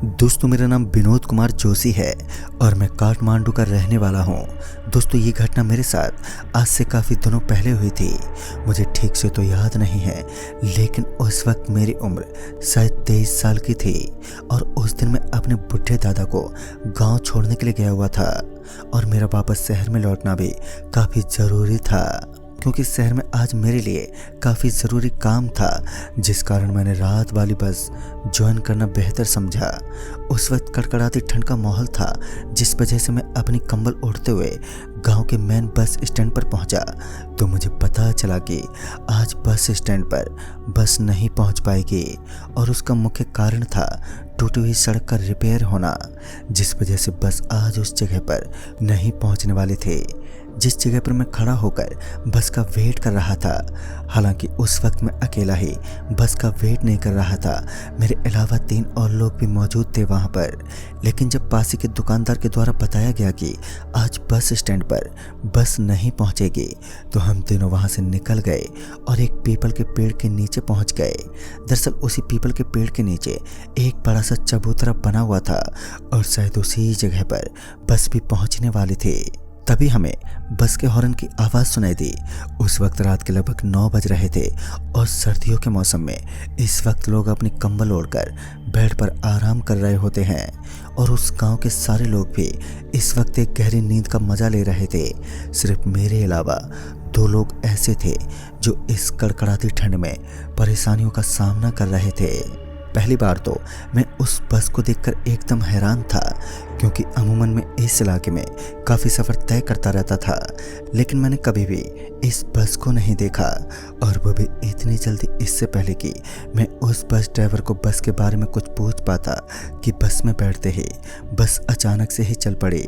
दोस्तों, मेरा नाम विनोद कुमार जोशी है और मैं काठमांडू का रहने वाला हूँ। दोस्तों, ये घटना मेरे साथ आज से काफ़ी दिनों पहले हुई थी। मुझे ठीक से तो याद नहीं है, लेकिन उस वक्त मेरी उम्र शायद 23 साल की थी और उस दिन मैं अपने बुढ़े दादा को गांव छोड़ने के लिए गया हुआ था और मेरा वापस शहर में लौटना भी काफ़ी ज़रूरी था, क्योंकि शहर में आज मेरे लिए काफ़ी ज़रूरी काम था, जिस कारण मैंने रात वाली बस ज्वाइन करना बेहतर समझा। उस वक्त कड़कड़ाती ठंड का माहौल था, जिस वजह से मैं अपनी कंबल ओढ़ते हुए गांव के मेन बस स्टैंड पर पहुंचा तो मुझे पता चला कि आज बस स्टैंड पर बस नहीं पहुंच पाएगी और उसका मुख्य कारण था टूटी हुई सड़क का रिपेयर होना, जिस वजह से बस आज उस जगह पर नहीं पहुंचने वाली थी जिस जगह पर मैं खड़ा होकर बस का वेट कर रहा था। हालांकि उस वक्त मैं अकेला ही बस का वेट नहीं कर रहा था, मेरे अलावा 3 और लोग भी मौजूद थे वहां पर। लेकिन जब पासी के दुकानदार के द्वारा बताया गया कि आज बस स्टैंड पर बस नहीं पहुंचेगी तो हम तीनों वहां से निकल गए और एक पीपल के पेड़ के नीचे पहुंच गए। दरअसल उसी पीपल के पेड़ के नीचे एक बड़ा सा चबूतरा बना हुआ था और शायद उसी जगह पर बस भी पहुंचने वाली थी। तभी हमें बस के हॉर्न की आवाज़ सुनाई दी। उस वक्त रात के लगभग 9 बज रहे थे और सर्दियों के मौसम में इस वक्त लोग अपनी कंबल ओढ़कर बेड पर आराम कर रहे होते हैं और उस गांव के सारे लोग भी इस वक्त एक गहरी नींद का मजा ले रहे थे। सिर्फ मेरे अलावा 2 लोग ऐसे थे जो इस कड़कड़ाती ठंड में परेशानियों का सामना कर रहे थे। पहली बार तो मैं उस बस को देखकर एकदम हैरान था, क्योंकि अमूमन मैं इस इलाके में काफ़ी सफ़र तय करता रहता था, लेकिन मैंने कभी भी इस बस को नहीं देखा और वो भी इतनी जल्दी, इससे पहले कि मैं उस बस ड्राइवर को बस के बारे में कुछ पूछ पाता कि बस में बैठते ही बस अचानक से ही चल पड़ी।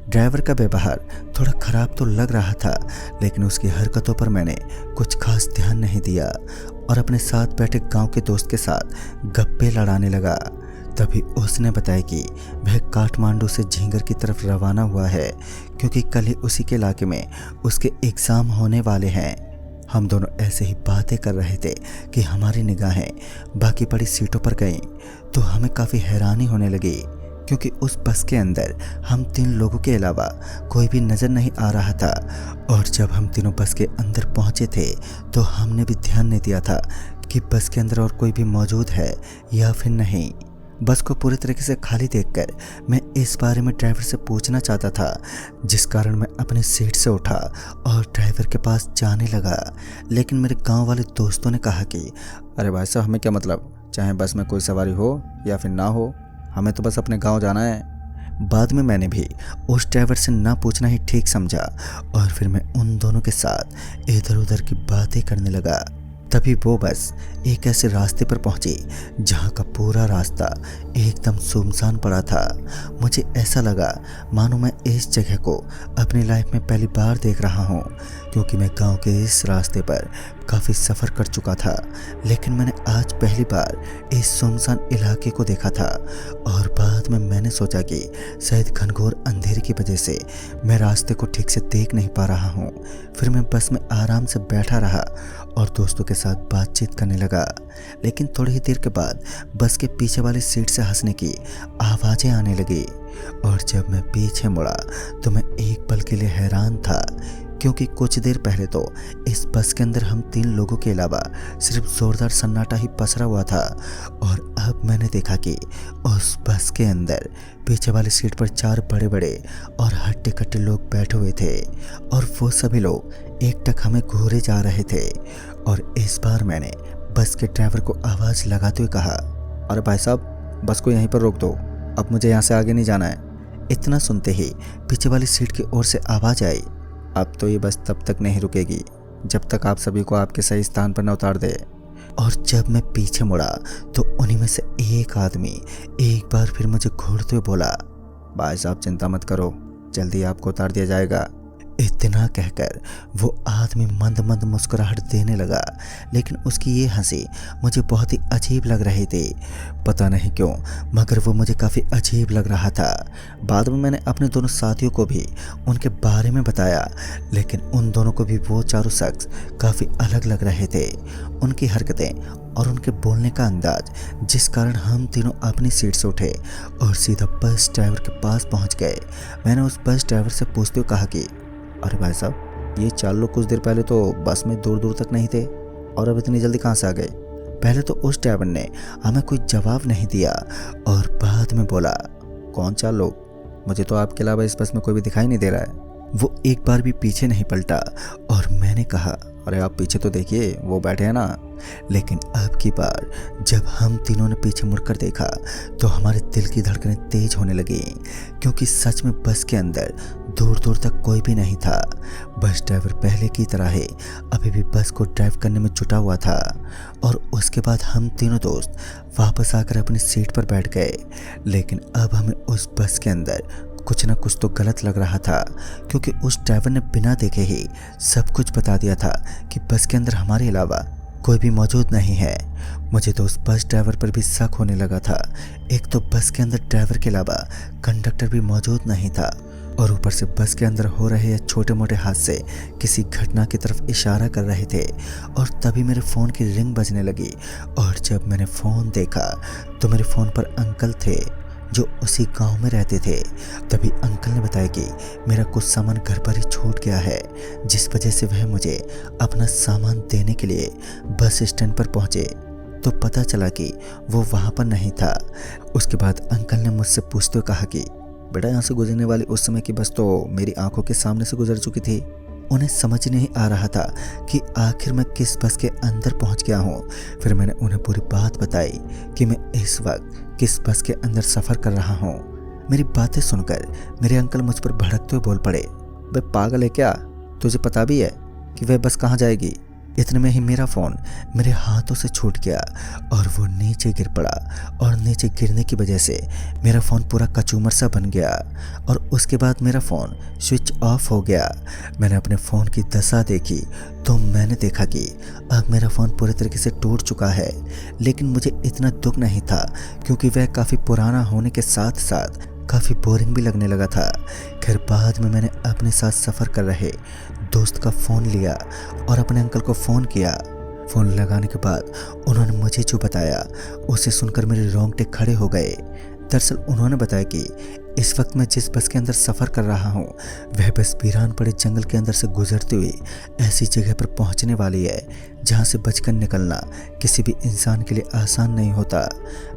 ड्राइवर का व्यवहार थोड़ा ख़राब तो लग रहा था, लेकिन उसकी हरकतों पर मैंने कुछ खास ध्यान नहीं दिया और अपने साथ बैठे गांव के दोस्त के साथ गप्पे लड़ाने लगा। तभी उसने बताया कि वह काठमांडू से झींगर की तरफ रवाना हुआ है, क्योंकि कल ही उसी के इलाके में उसके एग्ज़ाम होने वाले हैं। हम दोनों ऐसे ही बातें कर रहे थे कि हमारी निगाहें बाकी पड़ी सीटों पर गईं तो हमें काफ़ी हैरानी होने लगी, क्योंकि उस बस के अंदर हम 3 लोगों के अलावा कोई भी नज़र नहीं आ रहा था। और जब हम तीनों बस के अंदर पहुंचे थे तो हमने भी ध्यान नहीं दिया था कि बस के अंदर और कोई भी मौजूद है या फिर नहीं। बस को पूरी तरीके से खाली देखकर मैं इस बारे में ड्राइवर से पूछना चाहता था, जिस कारण मैं अपनी सीट से उठा और ड्राइवर के पास जाने लगा। लेकिन मेरे गांव वाले दोस्तों ने कहा कि अरे भाई साहब, हमें क्या मतलब, चाहे बस में कोई सवारी हो या फिर ना हो, हमें तो बस अपने गांव जाना है। बाद में मैंने भी उस ड्राइवर से ना पूछना ही ठीक समझा और फिर मैं उन दोनों के साथ इधर उधर की बातें करने लगा। तभी वो बस एक ऐसे रास्ते पर पहुंची जहां का पूरा रास्ता एकदम सुनसान पड़ा था। मुझे ऐसा लगा मानो मैं इस जगह को अपनी लाइफ में पहली बार देख रहा हूं, क्योंकि मैं गांव के इस रास्ते पर काफ़ी सफ़र कर चुका था, लेकिन मैंने आज पहली बार इस सुनसान इलाके को देखा था। और बाद में मैंने सोचा कि शायद घनघोर अंधेरे की वजह से मैं रास्ते को ठीक से देख नहीं पा रहा हूँ। फिर मैं बस में आराम से बैठा रहा और दोस्तों के साथ बातचीत करने लगा। लेकिन थोड़ी ही देर के बाद बस के पीछे वाली सीट से हंसने की आवाज़ें आने लगी और जब मैं पीछे मुड़ा तो मैं एक पल के लिए हैरान था, क्योंकि कुछ देर पहले तो इस बस के अंदर हम 3 लोगों के अलावा सिर्फ ज़ोरदार सन्नाटा ही पसरा हुआ था। और अब मैंने देखा कि उस बस के अंदर पीछे वाली सीट पर 4 बड़े बड़े और हट्टे कट्टे लोग बैठे हुए थे और वो सभी लोग एकटक हमें घूरे जा रहे थे। और इस बार मैंने बस के ड्राइवर को आवाज़ लगाते हुए कहा, अरे भाई साहब, बस को यहीं पर रोक दो, अब मुझे यहाँ से आगे नहीं जाना है। इतना सुनते ही पीछे वाली सीट की ओर से आवाज़ आई, अब तो ये बस तब तक नहीं रुकेगी जब तक आप सभी को आपके सही स्थान पर न उतार दे। और जब मैं पीछे मुड़ा तो उन्हीं में से एक आदमी एक बार फिर मुझे घूरते हुए बोला, भाई साहब चिंता मत करो, जल्दी आपको उतार दिया जाएगा। इतना कहकर वो आदमी मंद मंद मुस्कुराहट देने लगा, लेकिन उसकी ये हंसी मुझे बहुत ही अजीब लग रही थी। पता नहीं क्यों, मगर वो मुझे काफ़ी अजीब लग रहा था। बाद में मैंने अपने दोनों साथियों को भी उनके बारे में बताया, लेकिन उन दोनों को भी वो चारों शख्स काफ़ी अलग लग रहे थे। उनकी हरकतें और उनके बोलने का अंदाज, जिस कारण हम तीनों अपनी सीट से उठे और सीधा बस ड्राइवर के पास पहुंच गए। मैंने उस बस ड्राइवर से पूछते हुए कहा कि अरे भाई साहब, ये 4 लोग कुछ देर पहले तो बस में दूर दूर तक नहीं थे और अब इतनी जल्दी कहाँ से आ गए? पहले तो उस ड्राइवर ने हमें कोई जवाब नहीं दिया और बाद में बोला, कौन 4 लोग? मुझे तो आपके अलावा इस बस में कोई भी दिखाई नहीं दे रहा है। वो एक बार भी पीछे नहीं पलटा और मैंने कहा, अरे आप पीछे तो देखिए, वो बैठे हैं ना। लेकिन अब की बार जब हम तीनों ने पीछे मुड़कर देखा तो हमारे दिल की धड़कनें तेज होने लगी, क्योंकि सच में बस के अंदर दूर दूर तक कोई भी नहीं था। बस ड्राइवर पहले की तरह ही अभी भी बस को ड्राइव करने में जुटा हुआ था। और उसके बाद हम तीनों दोस्त वापस आकर अपनी सीट पर बैठ गए। लेकिन अब हमें उस बस के अंदर कुछ ना कुछ तो गलत लग रहा था, क्योंकि उस ड्राइवर ने बिना देखे ही सब कुछ बता दिया था कि बस के अंदर हमारे अलावा कोई भी मौजूद नहीं है। मुझे तो उस बस ड्राइवर पर भी शक होने लगा था। एक तो बस के अंदर ड्राइवर के अलावा कंडक्टर भी मौजूद नहीं था, और ऊपर से बस के अंदर हो रहे छोटे मोटे हादसे किसी घटना की तरफ इशारा कर रहे थे। और तभी मेरे फ़ोन की रिंग बजने लगी, और जब मैंने फ़ोन देखा तो मेरे फ़ोन पर अंकल थे जो उसी गांव में रहते थे। तभी अंकल ने बताया कि मेरा कुछ सामान घर पर ही छूट गया है, जिस वजह से वह मुझे अपना सामान देने के लिए बस स्टैंड पर पहुंचे। तो पता चला कि वो वहां पर नहीं था। उसके बाद अंकल ने मुझसे पूछते हुए कहा कि बेटा, यहाँ से गुजरने वाली उस समय की बस तो मेरी आंखों के सामने से गुजर चुकी थी। उन्हें समझ नहीं आ रहा था कि आखिर मैं किस बस के अंदर पहुंच गया हूं। फिर मैंने उन्हें पूरी बात बताई कि मैं इस वक्त किस बस के अंदर सफ़र कर रहा हूं। मेरी बातें सुनकर मेरे अंकल मुझ पर भड़कते हुए बोल पड़े, बे पागल है क्या? तुझे पता भी है कि वह बस कहाँ जाएगी? इतने में ही मेरा फ़ोन मेरे हाथों से छूट गया और वो नीचे गिर पड़ा। और नीचे गिरने की वजह से मेरा फ़ोन पूरा कचूमर सा बन गया, और उसके बाद मेरा फ़ोन स्विच ऑफ हो गया। मैंने अपने फ़ोन की दशा देखी तो मैंने देखा कि अब मेरा फ़ोन पूरे तरीके से टूट चुका है। लेकिन मुझे इतना दुख नहीं था, क्योंकि वह काफ़ी पुराना होने के साथ साथ काफ़ी बोरिंग भी लगने लगा था। खैर बाद में मैंने अपने साथ सफ़र कर रहे दोस्त का फ़ोन लिया और अपने अंकल को फ़ोन किया। फ़ोन लगाने के बाद उन्होंने मुझे जो बताया उसे सुनकर मेरे रोंगटे खड़े हो गए। दरअसल उन्होंने बताया कि इस वक्त मैं जिस बस के अंदर सफ़र कर रहा हूँ वह बस वीरान पड़े जंगल के अंदर से गुजरते हुए ऐसी जगह पर पहुँचने वाली है जहाँ से बचकर निकलना किसी भी इंसान के लिए आसान नहीं होता।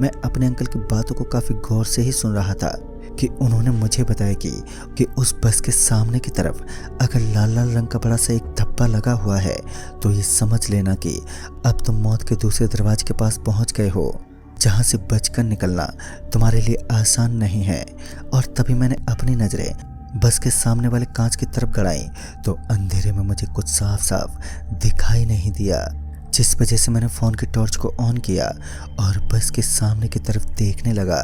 मैं अपने अंकल की बातों को काफ़ी गौर से ही सुन रहा था कि उन्होंने मुझे बताया कि उस बस के सामने की तरफ अगर लाल लाल रंग का बड़ा सा एक धब्बा लगा हुआ है तो ये समझ लेना कि अब तुम मौत के दूसरे दरवाजे के पास पहुंच गए हो, जहां से बचकर निकलना तुम्हारे लिए आसान नहीं है। और तभी मैंने अपनी नज़रें बस के सामने वाले कांच की तरफ गड़ाई तो अंधेरे में मुझे कुछ साफ साफ दिखाई नहीं दिया, जिस वजह से मैंने फ़ोन की टॉर्च को ऑन किया और बस के सामने की तरफ देखने लगा।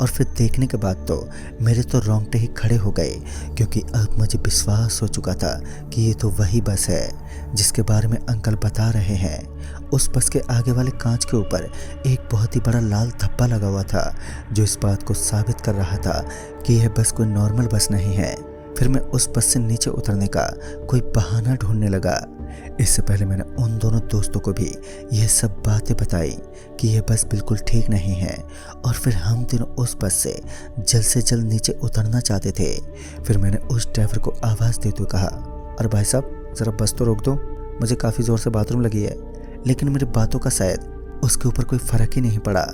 और फिर देखने के बाद तो मेरे तो रोंगटे ही खड़े हो गए, क्योंकि अब मुझे विश्वास हो चुका था कि ये तो वही बस है जिसके बारे में अंकल बता रहे हैं। उस बस के आगे वाले कांच के ऊपर एक बहुत ही बड़ा लाल धब्बा लगा हुआ था, जो इस बात को साबित कर रहा था कि यह बस कोई नॉर्मल बस नहीं है। फिर मैं उस बस से नीचे उतरने का कोई बहाना ढूंढने लगा। इससे पहले मैंने उन दोनों दोस्तों को भी यह सब बातें बताई कि यह बस बिल्कुल ठीक नहीं है। और फिर हम तीनों उस बस से जल्द से नीचे उतरना चाहते थे। फिर मैंने उस ड्राइवर को आवाज़ देते हुए कहा, अरे भाई साहब, ज़रा बस तो रोक दो, मुझे काफ़ी ज़ोर से बाथरूम लगी है। लेकिन मेरी बातों का शायद उसके ऊपर कोई फ़र्क ही नहीं पड़ा।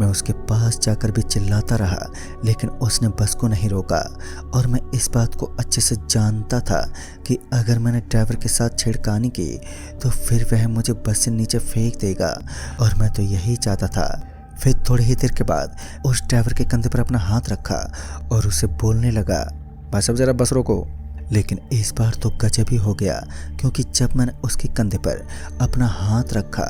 मैं उसके पास जाकर भी चिल्लाता रहा, लेकिन उसने बस को नहीं रोका। और मैं इस बात को अच्छे से जानता था कि अगर मैंने ड्राइवर के साथ छेड़खानी की तो फिर वह मुझे बस से नीचे फेंक देगा, और मैं तो यही चाहता था। फिर थोड़ी ही देर के बाद उस ड्राइवर के कंधे पर अपना हाथ रखा और उसे बोलने लगा, भाई साहब ज़रा बस रोको। लेकिन इस बार तो गजब ही हो गया, क्योंकि जब मैंने उसके कंधे पर अपना हाथ रखा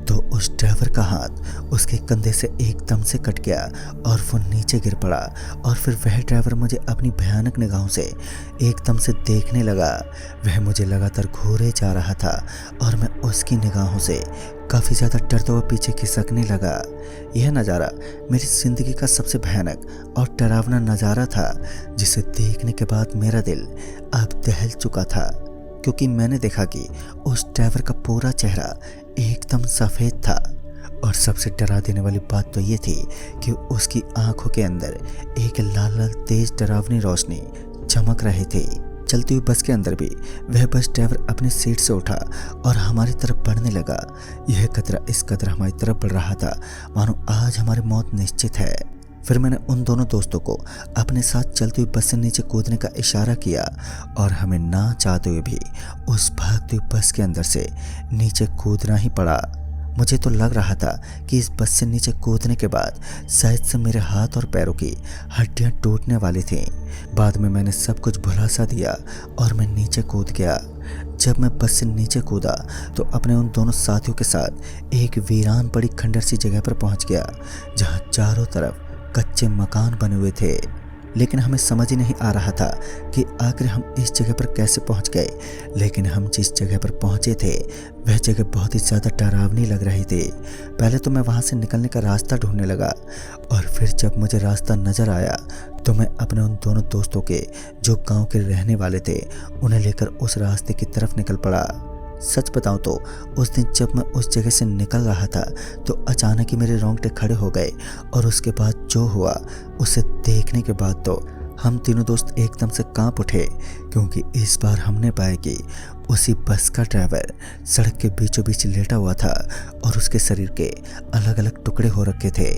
तो उस ड्राइवर का हाथ उसके कंधे से एकदम से कट गया और वो नीचे गिर पड़ा। और फिर वह ड्राइवर मुझे अपनी भयानक निगाहों से एकदम से देखने लगा। वह मुझे लगातार घूरे जा रहा था और मैं उसकी निगाहों से काफ़ी ज़्यादा डरता हुआ पीछे खिसकने लगा। यह नज़ारा मेरी ज़िंदगी का सबसे भयानक और डरावना नज़ारा था, जिसे देखने के बाद मेरा दिल अब दहल चुका था, क्योंकि मैंने देखा कि उस ड्राइवर का पूरा चेहरा एकदम सफ़ेद था। और सबसे डरा देने वाली बात तो ये थी कि उसकी आंखों के अंदर एक लाल लाल तेज डरावनी रोशनी चमक रहे थे। चलती हुई बस के अंदर भी वह बस ड्राइवर अपनी सीट से उठा और हमारी तरफ बढ़ने लगा। यह खतरा इस कदर हमारी तरफ बढ़ रहा था मानो आज हमारी मौत निश्चित है। फिर मैंने उन दोनों दोस्तों को अपने साथ चलती हुई बस से नीचे कूदने का इशारा किया और हमें ना चाहते हुए भी उस भागती हुई बस के अंदर से नीचे कूदना ही पड़ा। मुझे तो लग रहा था कि इस बस से नीचे कूदने के बाद शायद से मेरे हाथ और पैरों की हड्डियां टूटने वाली थीं। बाद में मैंने सब कुछ भुला सा दिया और मैं नीचे कूद गया। जब मैं बस से नीचे कूदा तो अपने उन दोनों साथियों के साथ एक वीरान पड़ी खंडर सी जगह पर पहुंच गया, जहां चारों तरफ कच्चे मकान बने हुए थे। लेकिन हमें समझ ही नहीं आ रहा था कि आखिर हम इस जगह पर कैसे पहुंच गए। लेकिन हम जिस जगह पर पहुंचे थे वह जगह बहुत ही ज़्यादा डरावनी लग रही थी। पहले तो मैं वहां से निकलने का रास्ता ढूंढने लगा और फिर जब मुझे रास्ता नज़र आया तो मैं अपने उन दोनों दोस्तों के जो गांव के रहने वाले थे उन्हें लेकर उस रास्ते की तरफ निकल पड़ा। सच बताऊं तो उस दिन जब मैं उस जगह से निकल रहा था तो अचानक ही मेरे रोंगटे खड़े हो गए और उसके बाद जो हुआ उसे देखने के बाद तो हम तीनों दोस्त एकदम से कांप उठे, क्योंकि इस बार हमने पाया कि उसी बस का ड्राइवर सड़क के बीचों बीच लेटा हुआ था और उसके शरीर के अलग अलग टुकड़े हो रखे थे।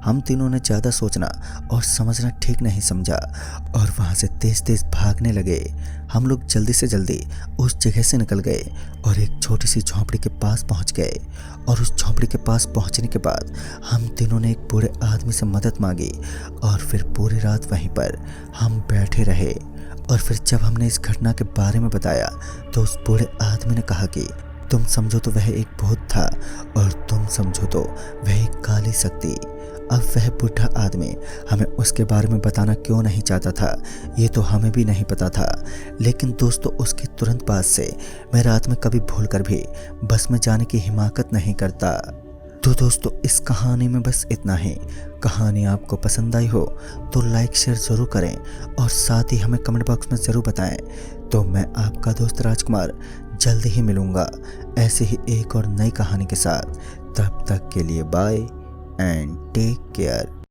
हम तीनों ने ज़्यादा सोचना और समझना ठीक नहीं समझा और वहाँ से तेज तेज भागने लगे। हम लोग जल्दी से जल्दी उस जगह से निकल गए और एक छोटी सी झोंपड़ी के पास पहुँच गए। और उस झोंपड़ी के पास पहुँचने के बाद हम तीनों ने एक बूढ़े आदमी से मदद मांगी और फिर पूरी रात वहीं पर हम बैठे रहे। और फिर जब हमने इस घटना के बारे में बताया तो उस बूढ़े आदमी ने कहा कि तुम समझो तो वह एक भूत था और तुम समझो तो वह एक काली शक्ति। अब वह बूढ़ा आदमी हमें उसके बारे में बताना क्यों नहीं चाहता था ये तो हमें भी नहीं पता था, लेकिन दोस्तों उसके तुरंत बाद से मैं रात में कभी भूल कर भी बस में जाने की हिमाकत नहीं करता। तो दोस्तों इस कहानी में बस इतना ही। कहानी आपको पसंद आई हो तो लाइक शेयर ज़रूर करें और साथ ही हमें कमेंट बॉक्स में ज़रूर बताएं। तो मैं आपका दोस्त राजकुमार जल्द ही मिलूँगा ऐसे ही एक और नई कहानी के साथ। तब तक के लिए बाय and take care.